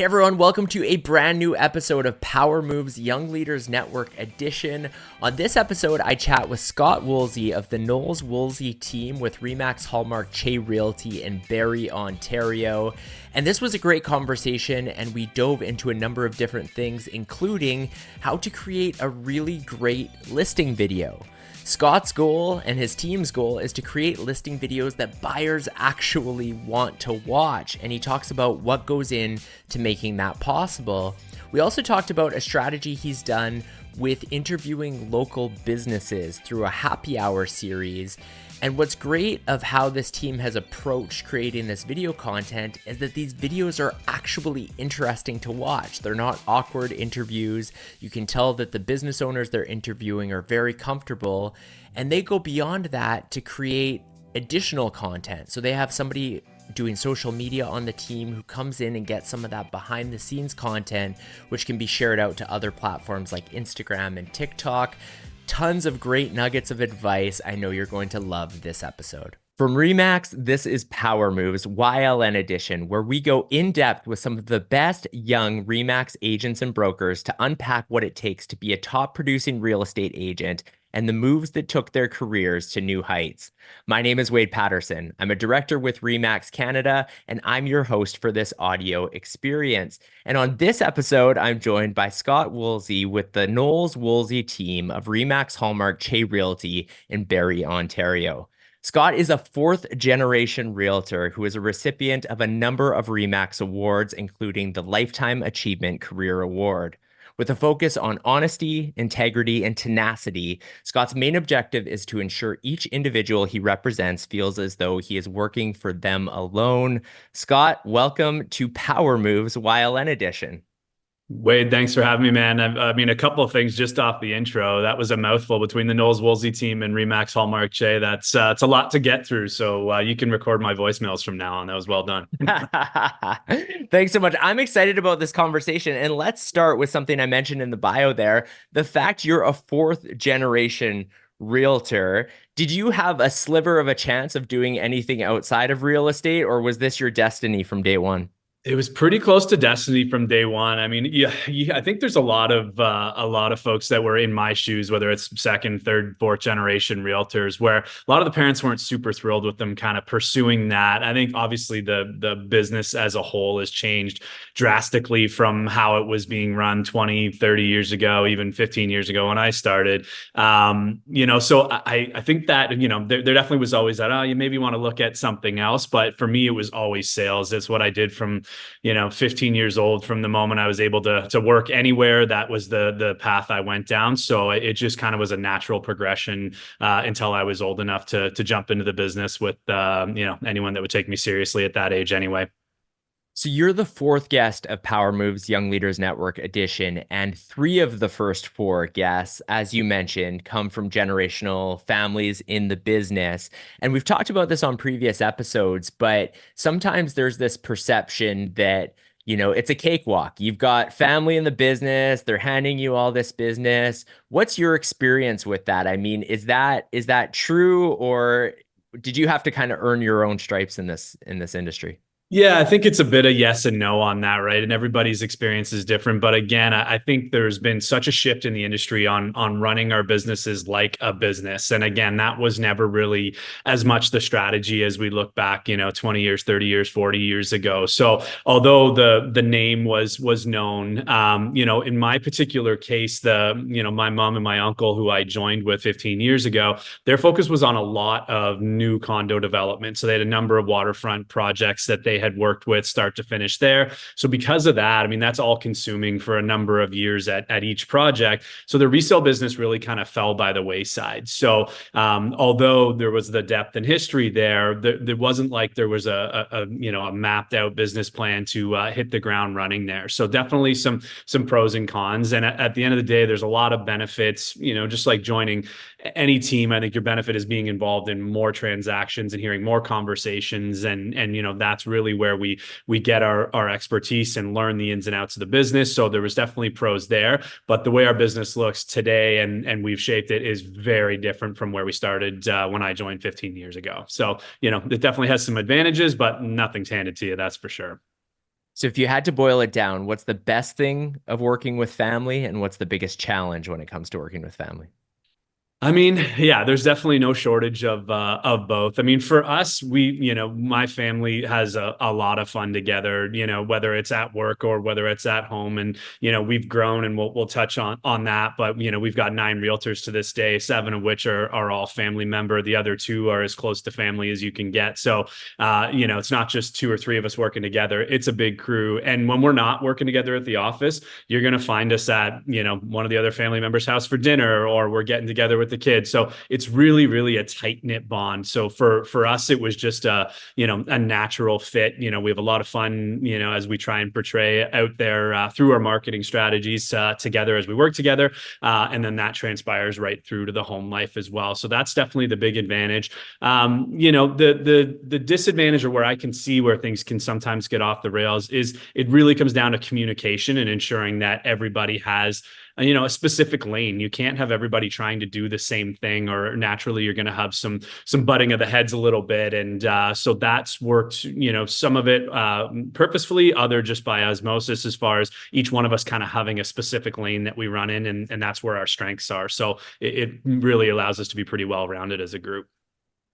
Hey everyone, welcome to a brand new episode of Power Moves Young Leaders Network Edition. On this episode, I chat with Scott Woolsey of the Knowles Woolsey Team with RE/MAX Hallmark Chay Realty in Barrie, Ontario. And this was a great conversation, and we dove into a number of different things, including how to create a really great listing video. Scott's goal and his team's goal is to create listing videos that buyers actually want to watch, and he talks about what goes in to making that possible. We also talked about a strategy he's done with interviewing local businesses through a happy hour series. And what's great of how this team has approached creating this video content is that these videos are actually interesting to watch. They're not awkward interviews. You can tell that the business owners they're interviewing are very comfortable, and they go beyond that to create additional content. So they have somebody doing social media on the team who comes in and gets some of that behind the scenes content, which can be shared out to other platforms like Instagram and TikTok. Tons of great nuggets of advice. I know you're going to love this episode. From RE/MAX, this is Power Moves YLN Edition, where we go in depth with some of the best young RE/MAX agents and brokers to unpack what it takes to be a top producing real estate agent and the moves that took their careers to new heights. My name is Wade Paterson. I'm a director with RE/MAX Canada, and I'm your host for this audio experience. And on this episode, I'm joined by Scott Woolsey with the Knowles Woolsey Team of RE/MAX Hallmark Chay Realty in Barrie, Ontario. Scott is a fourth-generation realtor who is a recipient of a number of RE/MAX awards, including the Lifetime Achievement Career Award. With a focus on honesty, integrity, and tenacity, Scott's main objective is to ensure each individual he represents feels as though he is working for them alone. Scott, welcome to Power Moves YLN Edition. Wade, thanks for having me, man. I mean, a couple of things just off the intro. That was a mouthful between the Knowles Woolsey Team and RE/MAX Hallmark Chay. It's a lot to get through. So you can record my voicemails from now on. That was well done. Thanks so much. I'm excited about this conversation. And let's start with something I mentioned in the bio there. The fact you're a fourth generation realtor. Did you have a sliver of a chance of doing anything outside of real estate, or was this your destiny from day one? It was pretty close to destiny from day one. I mean, yeah, I think there's a lot of folks that were in my shoes, whether it's second, third, fourth generation realtors, where a lot of the parents weren't super thrilled with them kind of pursuing that. I think obviously the business as a whole has changed drastically from how it was being run 20, 30 years ago, even 15 years ago when I started. So I think that, there definitely was always that, you maybe want to look at something else. But for me, it was always sales. It's what I did from 15 years old. From the moment I was able to work anywhere, that was the path I went down. So it just kind of was a natural progression until I was old enough to jump into the business with anyone that would take me seriously at that age anyway. So you're the fourth guest of Power Moves Young Leaders Network Edition, and three of the first four guests, as you mentioned, come from generational families in the business. And we've talked about this on previous episodes, but sometimes there's this perception that, it's a cakewalk. You've got family in the business, they're handing you all this business. What's your experience with that? I mean, is that true, or did you have to kind of earn your own stripes in this industry? Yeah, I think it's a bit of yes and no on that, right? And everybody's experience is different. But again, I think there's been such a shift in the industry on running our businesses like a business. And again, that was never really as much the strategy as we look back, 20 years, 30 years, 40 years ago. So although the name was known, in my particular case, my mom and my uncle, who I joined with 15 years ago, their focus was on a lot of new condo development. So they had a number of waterfront projects that they had worked with start to finish there. So because of that, I mean, that's all consuming for a number of years at each project. So the resale business really kind of fell by the wayside. So although there was the depth and history there wasn't like there was a mapped out business plan to hit the ground running there. So definitely some pros and cons. And at the end of the day, there's a lot of benefits, just like joining any team. I think your benefit is being involved in more transactions and hearing more conversations. And that's really where we get our expertise and learn the ins and outs of the business. So there was definitely pros there, but the way our business looks today and we've shaped it is very different from where we started when I joined 15 years ago. So, it definitely has some advantages, but nothing's handed to you. That's for sure. So if you had to boil it down, what's the best thing of working with family and what's the biggest challenge when it comes to working with family? I mean, yeah, there's definitely no shortage of both. I mean, for us, my family has a lot of fun together, whether it's at work or whether it's at home. And, we've grown and we'll touch on that. But, we've got 9 realtors to this day, 7 of which are all family member. The other 2 are as close to family as you can get. So, it's not just 2 or 3 of us working together. It's a big crew. And when we're not working together at the office, you're going to find us at, one of the other family members' house for dinner, or we're getting together with the kids. So it's really, really a tight knit bond. So for us, it was just a natural fit. We have a lot of fun, as we try and portray out there through our marketing strategies together as we work together. And then that transpires right through to the home life as well. So that's definitely the big advantage. The disadvantage, or where I can see where things can sometimes get off the rails, is it really comes down to communication and ensuring that everybody has a specific lane. You can't have everybody trying to do the same thing, or naturally you're going to have some butting of the heads a little bit. And so that's worked, some of it purposefully, other just by osmosis, as far as each one of us kind of having a specific lane that we run in, and that's where our strengths are. So it really allows us to be pretty well-rounded as a group.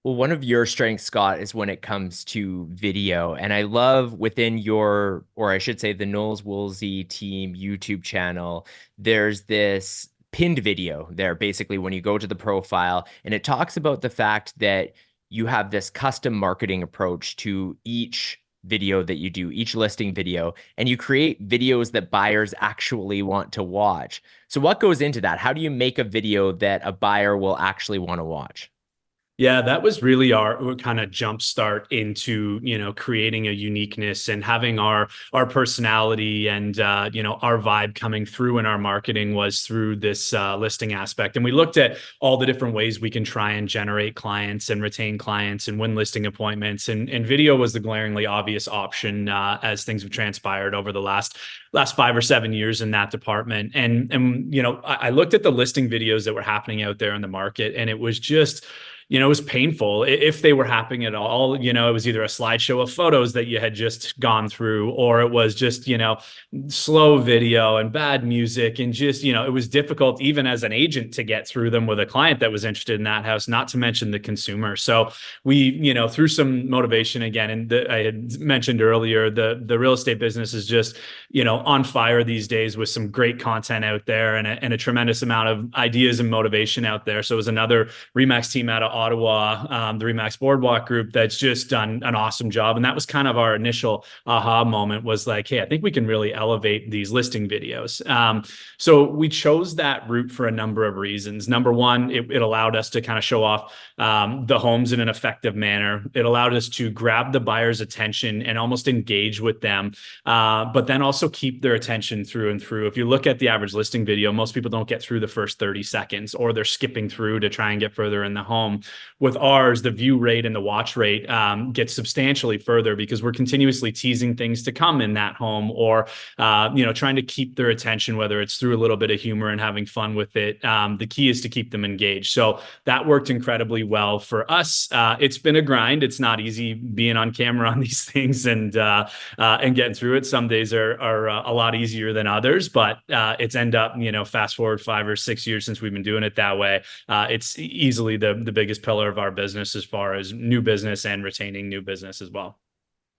Well, one of your strengths, Scott, is when it comes to video. And I love within your, or I should say, the Knowles Woolsey Team YouTube channel, there's this pinned video there, basically, when you go to the profile, and it talks about the fact that you have this custom marketing approach to each video that you do, each listing video, and you create videos that buyers actually want to watch. So what goes into that? How do you make a video that a buyer will actually want to watch? Yeah, that was really our kind of jump start into, creating a uniqueness and having our personality and, our vibe coming through in our marketing, was through this listing aspect. And we looked at all the different ways we can try and generate clients and retain clients and win listing appointments. And video was the glaringly obvious option as things have transpired over the last 5 or 7 years in that department. And I looked at the listing videos that were happening out there in the market, and it was just, it was painful if they were happening at all. It was either a slideshow of photos that you had just gone through, or it was just, slow video and bad music. And just, it was difficult even as an agent to get through them with a client that was interested in that house, not to mention the consumer. So we, through some motivation again, and I had mentioned earlier, the real estate business is just, on fire these days with some great content out there, and a tremendous amount of ideas and motivation out there. So it was another REMAX team out of Ottawa, the REMAX Boardwalk group, that's just done an awesome job. And that was kind of our initial aha moment, was like, hey, I think we can really elevate these listing videos. So we chose that route for a number of reasons. Number one, it allowed us to kind of show off the homes in an effective manner. It allowed us to grab the buyer's attention and almost engage with them, but then also keep their attention through and through. If you look at the average listing video, most people don't get through the first 30 seconds, or they're skipping through to try and get further in the home. With ours, the view rate and the watch rate gets substantially further, because we're continuously teasing things to come in that home, or trying to keep their attention, whether it's through a little bit of humor and having fun with it. The key is to keep them engaged. So that worked incredibly well for us. It's been a grind. It's not easy being on camera on these things and getting through it. Some days are a lot easier than others, but it's end up, fast forward 5 or 6 years since we've been doing it that way. It's easily the biggest pillar of our business as far as new business and retaining new business as well.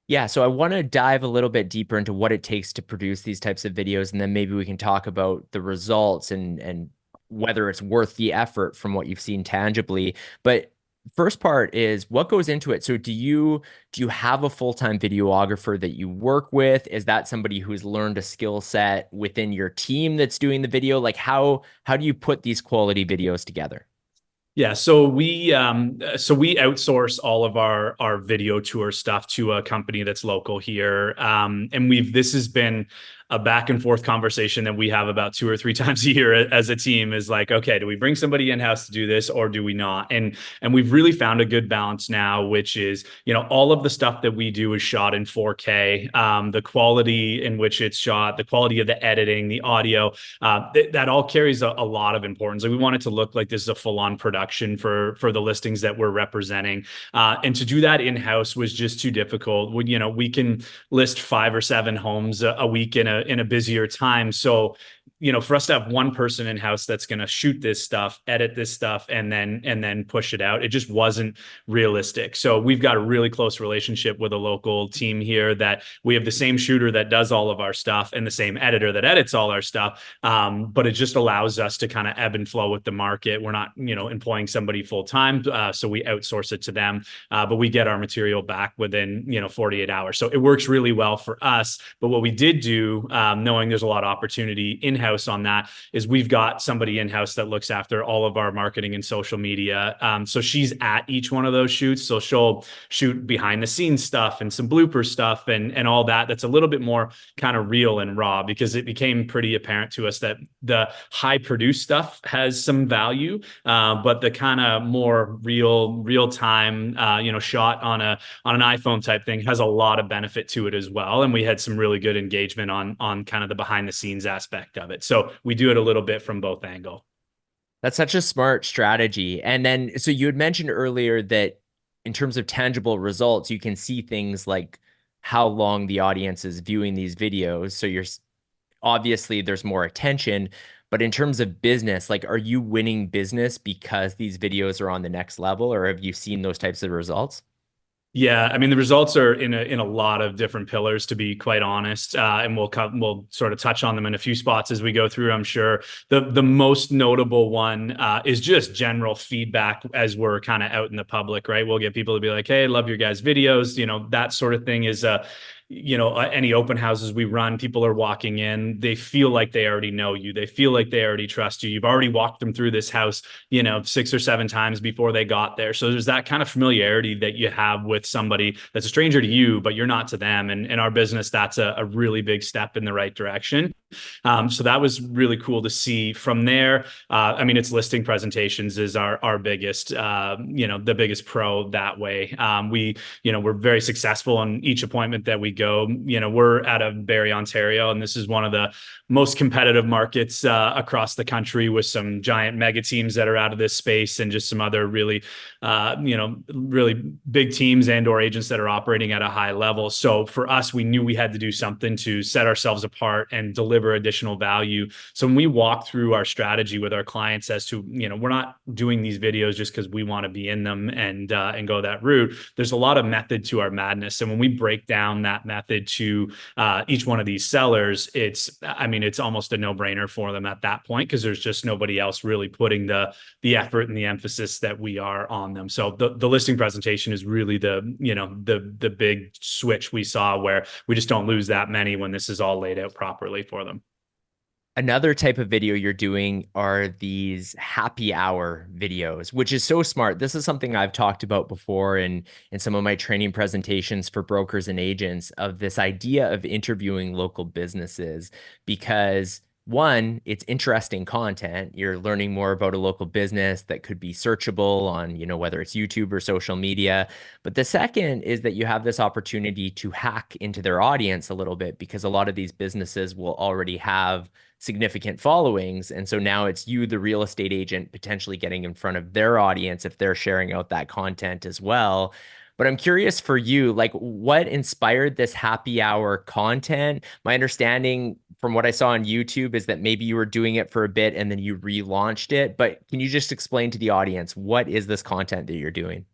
Yeah, so I want to dive a little bit deeper into what it takes to produce these types of videos, and then maybe we can talk about the results and whether it's worth the effort from what you've seen tangibly. But first part is what goes into it. So do you have a full-time videographer that you work with? Is that somebody who's learned a skill set within your team that's doing the video? Like how do you put these quality videos together? Yeah, so we outsource all of our video tour stuff to a company that's local here, and this has been a back and forth conversation that we have about 2 or 3 times a year as a team is like, okay, do we bring somebody in-house to do this or do we not? And we've really found a good balance now, which is, all of the stuff that we do is shot in 4K. The quality in which it's shot, the quality of the editing, the audio, that all carries a lot of importance. Like we want it to look like this is a full-on production for the listings that we're representing. And to do that in-house was just too difficult. We can list 5 or 7 homes a week in a busier time. So, for us to have one person in-house that's going to shoot this stuff, edit this stuff, and then push it out, it just wasn't realistic. So we've got a really close relationship with a local team here that we have the same shooter that does all of our stuff and the same editor that edits all our stuff. But it just allows us to kind of ebb and flow with the market. We're not, employing somebody full time. So we outsource it to them, but we get our material back within, 48 hours. So it works really well for us. But what we did do, knowing there's a lot of opportunity in-house on that, is we've got somebody in-house that looks after all of our marketing and social media. So she's at each one of those shoots. So she'll shoot behind the scenes stuff and some blooper stuff and all that. That's a little bit more kind of real and raw, because it became pretty apparent to us that the high produced stuff has some value, but the kind of more real time, shot on an iPhone type thing has a lot of benefit to it as well. And we had some really good engagement on kind of the behind the scenes aspect of it. So we do it a little bit from both angles. That's such a smart strategy. And then, so you had mentioned earlier that in terms of tangible results, you can see things like how long the audience is viewing these videos. So obviously there's more attention, but in terms of business, like, are you winning business because these videos are on the next level, or have you seen those types of results? Yeah, I mean, the results are in a lot of different pillars, to be quite honest, and we'll sort of touch on them in a few spots as we go through. I'm sure the most notable one is just general feedback as we're kind of out in the public, right? We'll get people to be like, "Hey, love your guys' videos," that sort of thing is any open houses we run, people are walking in, they feel like they already know you. They feel like they already trust you. You've already walked them through this house, 6 or 7 times before they got there. So there's that kind of familiarity that you have with somebody that's a stranger to you, but you're not to them. And in our business, that's a really big step in the right direction. So that was really cool to see. From there, it's listing presentations is our biggest, the biggest pro that way. We're very successful on each appointment that we go. We're out of Barrie, Ontario, and this is one of the most competitive markets across the country, with some giant mega teams that are out of this space and just some other really big teams and or agents that are operating at a high level. So for us, we knew we had to do something to set ourselves apart and deliver additional value. So when we walk through our strategy with our clients as to, we're not doing these videos just because we want to be in them and go that route. There's a lot of method to our madness. And when we break down that method to each one of these sellers, it's almost a no-brainer for them at that point, because there's just nobody else really putting the effort and the emphasis that we are on them. So the listing presentation is really the big switch we saw, where we just don't lose that many when this is all laid out properly for them. Another type of video you're doing are these happy hour videos, which is so smart. This is something I've talked about before in some of my training presentations for brokers and agents, of this idea of interviewing local businesses, because one, it's interesting content. You're learning more about a local business that could be searchable on, whether it's YouTube or social media. But the second is that you have this opportunity to hack into their audience a little bit, because a lot of these businesses will already have significant followings. And so now it's you, the real estate agent, potentially getting in front of their audience if they're sharing out that content as well. But I'm curious for you, like, what inspired this happy hour content? My understanding from what I saw on YouTube is that maybe you were doing it for a bit and then you relaunched it. But can you just explain to the audience, what is this content that you're doing?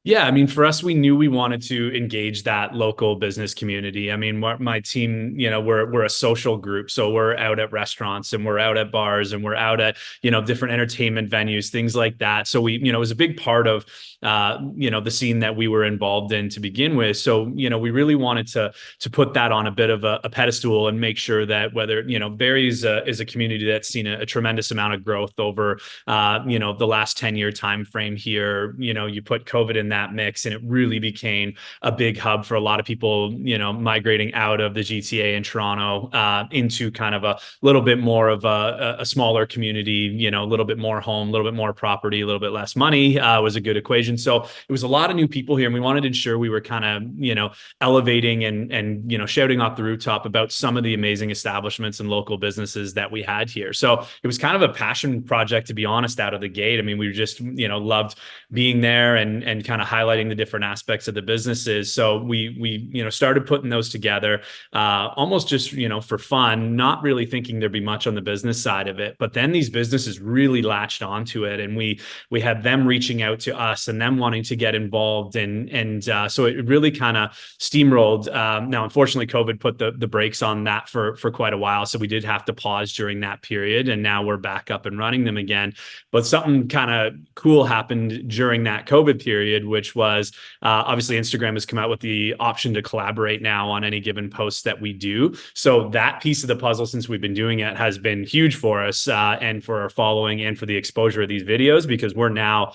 Yeah, for us, we knew we wanted to engage that local business community. My team, we're a social group. So we're out at restaurants and we're out at bars and we're out at, different entertainment venues, things like that. So we, it was a big part of, the scene that we were involved in to begin with. So, we really wanted to put that on a bit of a pedestal and make sure that whether, Barrie is a community that's seen a tremendous amount of growth over, the last 10-year time frame here. You put COVID in that mix, and it really became a big hub for a lot of people, migrating out of the GTA and Toronto into kind of a little bit more of a smaller community, a little bit more home, a little bit more property, a little bit less money was a good equation. So it was a lot of new people here, and we wanted to ensure we were kind of, elevating and shouting off the rooftop about some of the amazing establishments and local businesses that we had here. So it was kind of a passion project, to be honest, out of the gate. I mean, we just, loved being there and kind of highlighting the different aspects of the businesses. So we started putting those together, almost just, for fun, not really thinking there'd be much on the business side of it. But then these businesses really latched onto it, and we had them reaching out to us and them wanting to get involved. And so it really kind of steamrolled. Now, unfortunately, COVID put the brakes on that for quite a while. So we did have to pause during that period. And now we're back up and running them again. But something kind of cool happened during that COVID period, which was obviously Instagram has come out with the option to collaborate now on any given posts that we do. So that piece of the puzzle, since we've been doing it, has been huge for us and for our following and for the exposure of these videos, because we're now,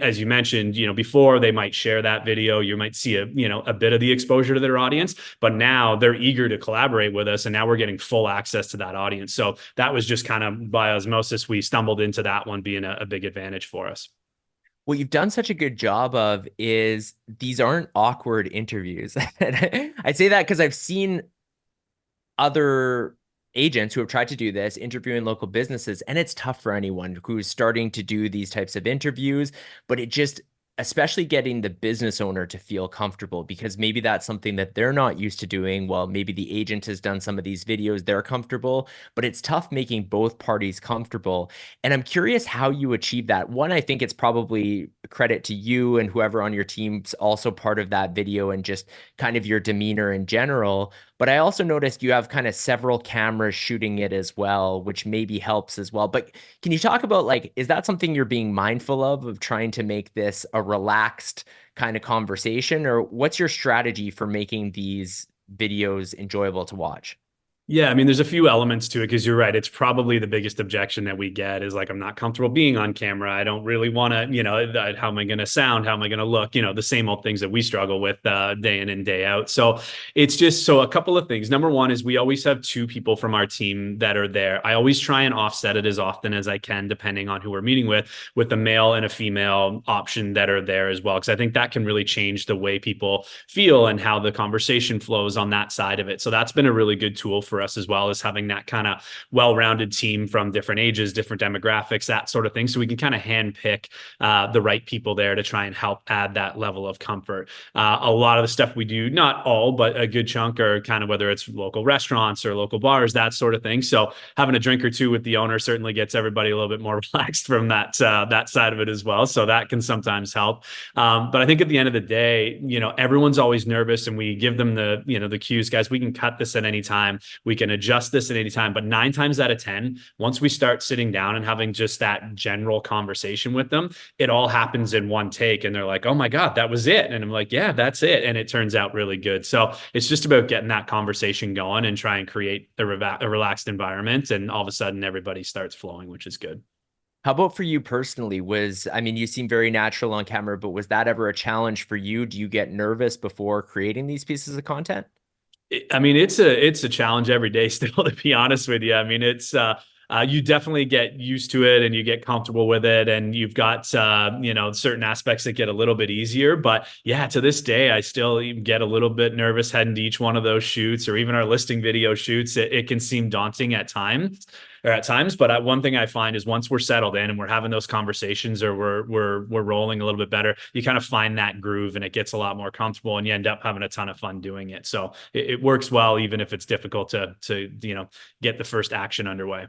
as you mentioned, before they might share that video, you might see a bit of the exposure to their audience, but now they're eager to collaborate with us, and now we're getting full access to that audience. So that was just kind of by osmosis, we stumbled into that one being a big advantage for us. What you've done such a good job of is these aren't awkward interviews. And I say that because I've seen other agents who have tried to do this, interviewing local businesses, and it's tough for anyone who's starting to do these types of interviews, but it just, especially getting the business owner to feel comfortable, because maybe that's something that they're not used to doing. Well, maybe the agent has done some of these videos, they're comfortable, but it's tough making both parties comfortable. And I'm curious how you achieve that. One, I think it's probably a credit to you and whoever on your team's also part of that video and just kind of your demeanor in general. But I also noticed you have kind of several cameras shooting it as well, which maybe helps as well. But can you talk about, like, is that something you're being mindful of trying to make this a relaxed kind of conversation? Or what's your strategy for making these videos enjoyable to watch? Yeah, I mean, there's a few elements to it, because you're right. It's probably the biggest objection that we get is like, I'm not comfortable being on camera. I don't really want to, how am I going to sound? How am I going to look? The same old things that we struggle with day in and day out. So it's just, so a couple of things. Number one is we always have two people from our team that are there. I always try and offset it as often as I can, depending on who we're meeting with a male and a female option that are there as well. Because I think that can really change the way people feel and how the conversation flows on that side of it. So that's been a really good tool for us, as well as having that kind of well-rounded team from different ages, different demographics, that sort of thing. So we can kind of handpick the right people there to try and help add that level of comfort. A lot of the stuff we do, not all, but a good chunk are kind of, whether it's local restaurants or local bars, that sort of thing. So having a drink or two with the owner certainly gets everybody a little bit more relaxed from that side of it as well. So that can sometimes help. But I think at the end of the day, everyone's always nervous, and we give them the cues, guys, we can cut this at any time. We can adjust this at any time. But 9 times out of 10, once we start sitting down and having just that general conversation with them, it all happens in one take. And they're like, oh my God, that was it. And I'm like, yeah, that's it. And it turns out really good. So it's just about getting that conversation going and try and create a relaxed environment. And all of a sudden everybody starts flowing, which is good. How about for you personally? You seem very natural on camera, but was that ever a challenge for you? Do you get nervous before creating these pieces of content? I mean, it's a challenge every day still, to be honest with you. I mean, it's you definitely get used to it and you get comfortable with it, and you've got certain aspects that get a little bit easier. But yeah, to this day, I still get a little bit nervous heading to each one of those shoots, or even our listing video shoots. It can seem daunting at times. But one thing I find is once we're settled in and we're having those conversations, or we're rolling a little bit better, you kind of find that groove and it gets a lot more comfortable, and you end up having a ton of fun doing it. So it works well, even if it's difficult to get the first action underway.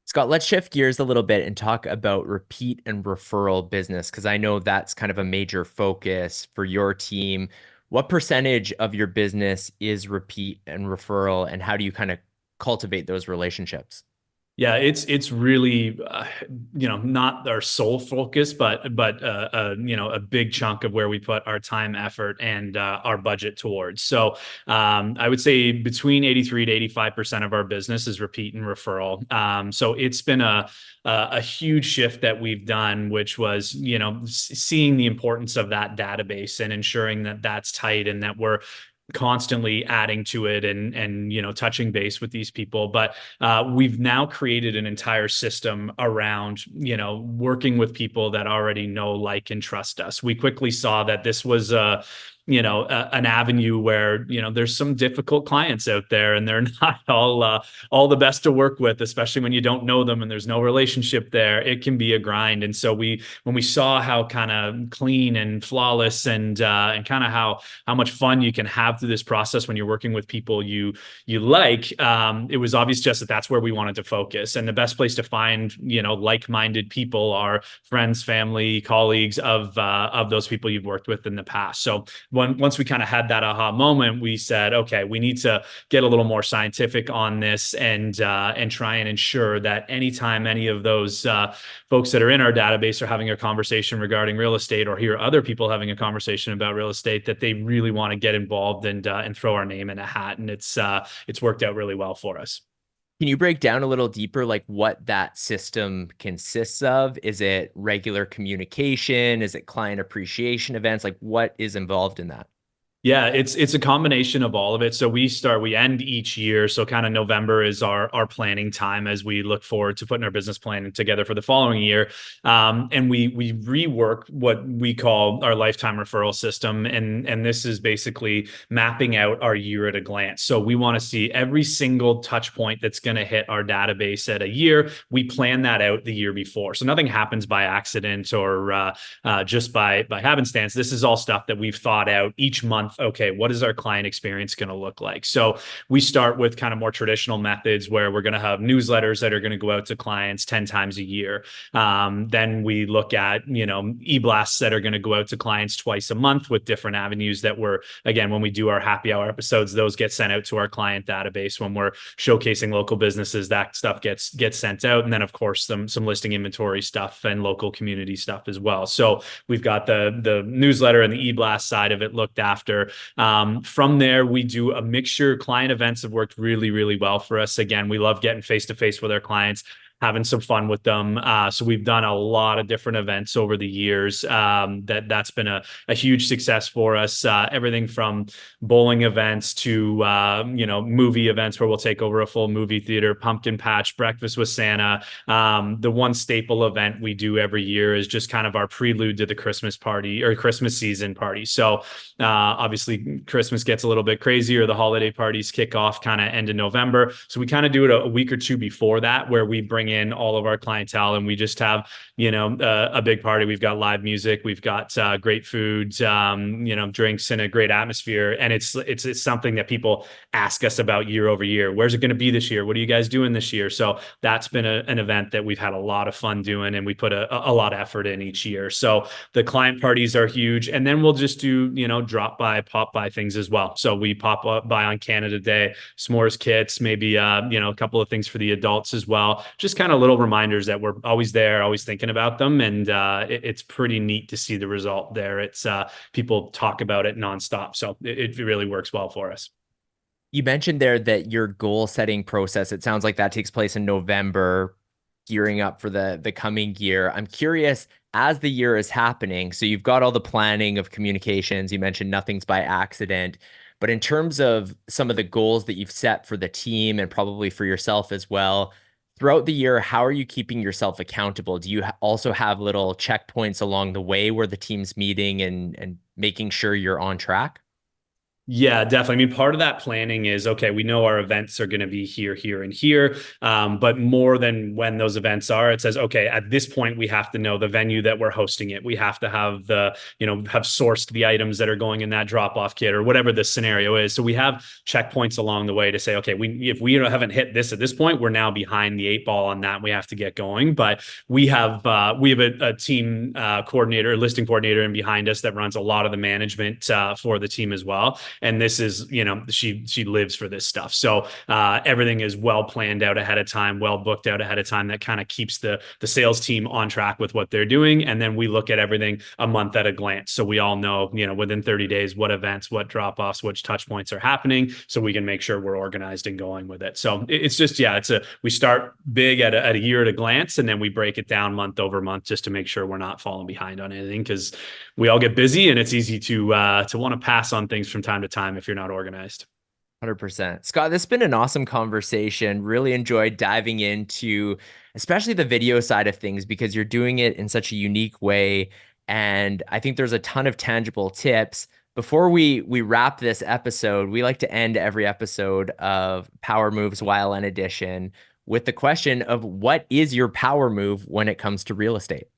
Scott, let's shift gears a little bit and talk about repeat and referral business, because I know that's kind of a major focus for your team. What percentage of your business is repeat and referral, and how do you kind of cultivate those relationships? Yeah, it's really not our sole focus, but a big chunk of where we put our time, effort, and our budget towards. So I would say between 83 to 85% of our business is repeat and referral. So it's been a huge shift that we've done, which was seeing the importance of that database and ensuring that that's tight and that we're constantly adding to it and touching base with these people. But we've now created an entire system around working with people that already know, like, and trust us. We quickly saw that this was an avenue where there's some difficult clients out there, and they're not all the best to work with, especially when you don't know them and there's no relationship there. It can be a grind. And so when we saw how kind of clean and flawless and kind of how much fun you can have through this process when you're working with people you like, it was obvious just that that's where we wanted to focus. And the best place to find like-minded people are friends, family, colleagues of those people you've worked with in the past. So once we kind of had that aha moment, we said, okay, we need to get a little more scientific on this and try and ensure that anytime any of those folks that are in our database are having a conversation regarding real estate or hear other people having a conversation about real estate, that they really want to get involved and throw our name in a hat. And it's worked out really well for us. Can you break down a little deeper, like what that system consists of? Is it regular communication? Is it client appreciation events? Like what is involved in that? Yeah, it's a combination of all of it. So we end each year. So kind of November is our planning time as we look forward to putting our business plan together for the following year. And we rework what we call our lifetime referral system. And this is basically mapping out our year at a glance. So we want to see every single touch point that's going to hit our database at a year. We plan that out the year before. So nothing happens by accident or just by happenstance. This is all stuff that we've thought out each month. Okay, what is our client experience going to look like? So we start with kind of more traditional methods where we're going to have newsletters that are going to go out to clients 10 times a year. Then we look at, e-blasts that are going to go out to clients twice a month with different avenues that again, when we do our happy hour episodes, those get sent out to our client database. When we're showcasing local businesses, that stuff gets sent out. And then of course, some listing inventory stuff and local community stuff as well. So we've got the newsletter and the e-blast side of it looked after. From there, we do a mixture. Client events have worked really, really well for us. Again, we love getting face-to-face with our clients, having some fun with them. So we've done a lot of different events over the years. That's been a huge success for us. Everything from bowling events to movie events where we'll take over a full movie theater, pumpkin patch, breakfast with Santa. The one staple event we do every year is just kind of our prelude to the Christmas party or Christmas season party. So obviously Christmas gets a little bit crazier. The holiday parties kick off kind of end of November. So we kind of do it a week or two before that, where we bring in all of our clientele and we just have a big party. We've got live music, we've got great food, drinks, and a great atmosphere. And it's something that people ask us about year over year. Where's it going to be this year? What are you guys doing this year? So that's been an event that we've had a lot of fun doing, and we put a lot of effort in each year. So the client parties are huge, and then we'll just do drop by, pop by things as well. So we pop up by on Canada Day, s'mores kits, maybe a couple of things for the adults as well. Just kind of little reminders that we're always there, always thinking about them. And it's pretty neat to see the result there. It's people talk about it nonstop. So it really works well for us. You mentioned there that your goal setting process, it sounds like that takes place in November, gearing up for the coming year. I'm curious, as the year is happening, so you've got all the planning of communications, you mentioned nothing's by accident, but in terms of some of the goals that you've set for the team and probably for yourself as well, throughout the year, how are you keeping yourself accountable? Do you also have little checkpoints along the way where the team's meeting and making sure you're on track? Yeah, definitely. I mean, part of that planning is, okay, we know our events are going to be here, here, and here. But more than when those events are, it says, okay, at this point, we have to know the venue that we're hosting it. We have to have have sourced the items that are going in that drop-off kit or whatever the scenario is. So we have checkpoints along the way to say, okay, if we haven't hit this at this point, we're now behind the 8 ball on that. We have to get going. But we have a team coordinator, listing coordinator, and behind us that runs a lot of the management for the team as well. And this is, she lives for this stuff. So everything is well planned out ahead of time, well booked out ahead of time. That kind of keeps the sales team on track with what they're doing. And then we look at everything a month at a glance. So we all know, within 30 days, what events, what drop-offs, which touch points are happening, so we can make sure we're organized and going with it. So it's just, we start big at a year at a glance, and then we break it down month over month just to make sure we're not falling behind on anything, because we all get busy and it's easy to want to pass on things from time to time if you're not organized. 100%. Scott, this has been an awesome conversation. Really enjoyed diving into especially the video side of things, because you're doing it in such a unique way. And I think there's a ton of tangible tips. Before we wrap this episode, we like to end every episode of Power Moves YLN Edition with the question of, what is your power move when it comes to real estate?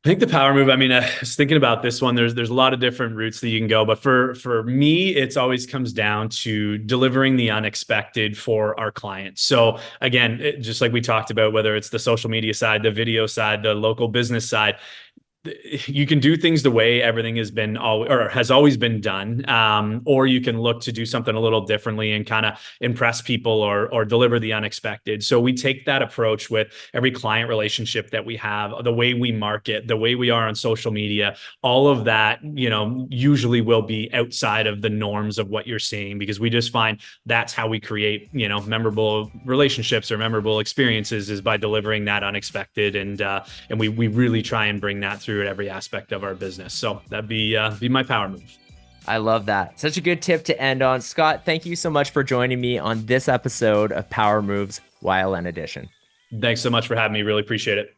I think the power move, I was thinking about this one. There's a lot of different routes that you can go, but for me, it's always comes down to delivering the unexpected for our clients. So again, just like we talked about, whether it's the social media side, the video side, the local business side, you can do things the way everything has always been done, or you can look to do something a little differently and kind of impress people or deliver the unexpected. So we take that approach with every client relationship that we have, the way we market, the way we are on social media. All of that, usually will be outside of the norms of what you're seeing, because we just find that's how we create, memorable relationships or memorable experiences, is by delivering that unexpected, and we really try and bring that through at every aspect of our business. So that'd be my power move. I love that. Such a good tip to end on. Scott, thank you so much for joining me on this episode of Power Moves YLN Edition. Thanks so much for having me. Really appreciate it.